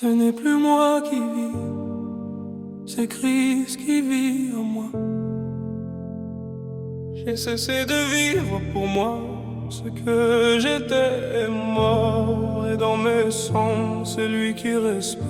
Ce n'est plus moi qui vis, c'est Christ qui vit en moi. J'ai cessé de vivre pour moi, ce que j'étais est mort. Et dans mes sens, c'est lui qui respire.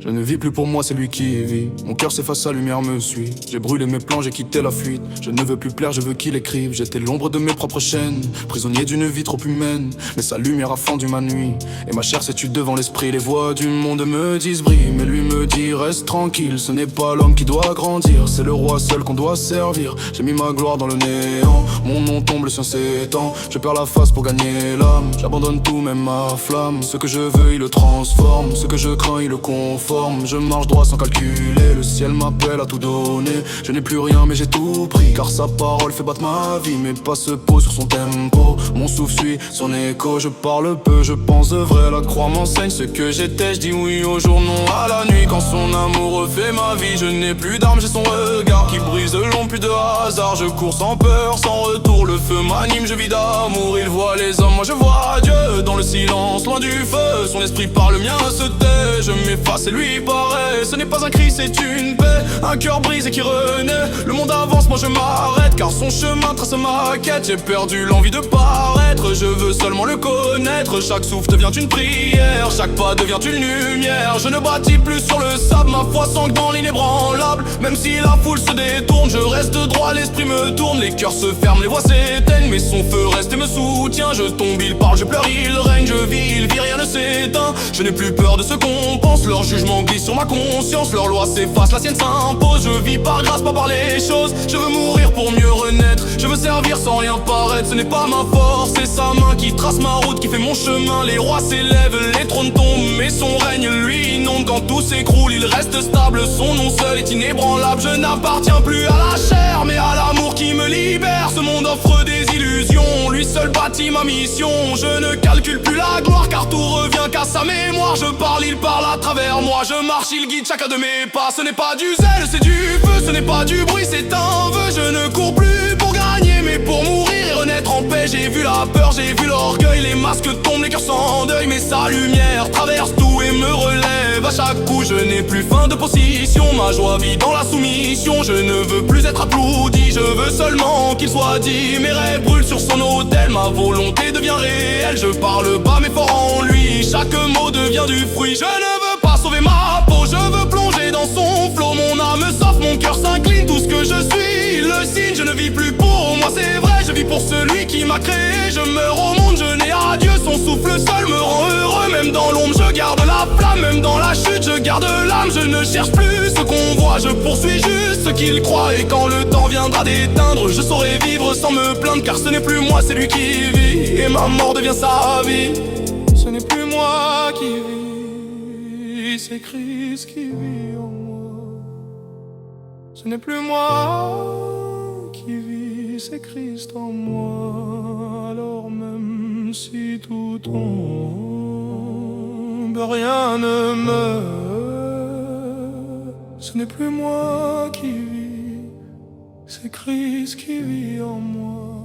Je ne vis plus pour moi, c'est lui qui vit. Mon cœur s'efface, sa lumière me suit. J'ai brûlé mes plans, j'ai quitté la fuite. Je ne veux plus plaire, je veux qu'il écrive. J'étais l'ombre de mes propres chaînes, prisonnier d'une vie trop humaine. Mais sa lumière a fendu ma nuit, et ma chair s'est tue devant l'esprit. Les voix du monde me disent brille, mais lui me dit reste tranquille. Ce n'est pas l'homme qui doit grandir, c'est le roi seul qu'on doit servir. J'ai mis ma gloire dans le néant, mon nom tombe, le sien s'étend. Je perds la face pour gagner l'âme, j'abandonne tout, même ma flamme. Ce que je veux, il le transforme, ce que je crains, il le conforme. Je marche droit sans calculer, le ciel m'appelle à tout donner. Je n'ai plus rien mais j'ai tout pris, car sa parole fait battre ma vie. Mes pas se posent sur son tempo, mon souffle suit son écho. Je parle peu, je pense de vrai, la croix m'enseigne ce que j'étais. Je dis oui au jour, non à la nuit. Quand son amour refait ma vie, je n'ai plus d'armes, j'ai son regard qui brise l'ombre, plus de hasard. Je cours sans peur, sans retour, le feu m'anime, je vis d'amour. Il voit les hommes, moi je vois Dieu dans le silence, loin du feu. Son esprit parle, le mien se tait, je m'efface et lui paraît. Ce n'est pas un cri, c'est une paix, un cœur brisé qui renaît. Le monde avance, moi je m'arrête, car son chemin trace ma quête. J'ai perdu l'envie de paraître, je veux seulement le connaître. Chaque souffle devient une prière, chaque pas devient une lumière. Je ne bâtis plus sur le sable, ma foi s'ancre dans l'inébranlable. Même si la foule se détourne, je reste droit, l'esprit me tourne. Les cœurs se ferment, les voix s'éteignent, mais son feu reste et me soutient. Je tombe, il parle, je pleure, il règne. Je vis, il vit, rien ne s'éteint. Je n'ai plus peur de ce qu'on pense, leur jugement glisse sur ma conscience. Leur loi s'efface, la sienne s'impose. Je vis par grâce, pas par les choses. Je veux mourir pour mieux renaître, je veux servir sans rien paraître. Ce n'est pas ma force, c'est sa main qui trace ma route, qui fait mon chemin. Les rois s'élèvent, les trônes tombent, mais son règne lui inonde. Quand tout s'écroule, il reste stable, son nom seul est inébranlable. Je n'appartiens plus à la chair, mais à l'amour qui me libère. Ce monde offre des illusions, lui seul bâtit ma mission. Je ne calcule plus la gloire, car tout revient qu'à sa mémoire. Je parle, il parle à travers moi. Je marche, il guide chacun de mes pas. Ce n'est pas du zèle, c'est du feu. Ce n'est pas du bruit, c'est un vœu. Je ne cours plus pour gagner, mais pour mourir et renaître en paix. J'ai vu la peur, j'ai vu l'orgueil. Les masques tombent, les cœurs s'endeuillent, mais sa lumière traverse tout et me relève à chaque coup. Je n'ai plus faim de position, ma joie vit dans la soumission. Je ne veux plus être applaudi, je veux seulement qu'il soit dit. Mes rêves brûlent sur son autel, ma volonté devient réelle. Je parle bas mais fort en lui, chaque mot devient du fruit. Je ne veux pas sauver ma peau, je veux plonger dans son flot. Mon âme s'offre, mon cœur s'incline, tout ce que je suis le signe. Je ne vis plus pour moi, c'est vrai, je vis pour celui qui m'a créé. Je meurs au monde, je n'ai à Dieu, son souffle seul me rend heureux. Même dans l'ombre, je garde la flamme, même dans la chute, je garde l'âme. Je ne cherche plus ce qu'on voit, je poursuis juste ce qu'il croit. Et quand le temps viendra d'éteindre, je saurai vivre sans me plaindre, car ce n'est plus moi, c'est lui qui vit, et ma mort devient sa vie. Ce n'est plus moi qui vis, c'est Christ qui vit en moi. Ce n'est plus moi qui vis, c'est Christ en moi. Alors même si tout tombe, rien ne meurt. Ce n'est plus moi qui vis, c'est Christ qui vit en moi.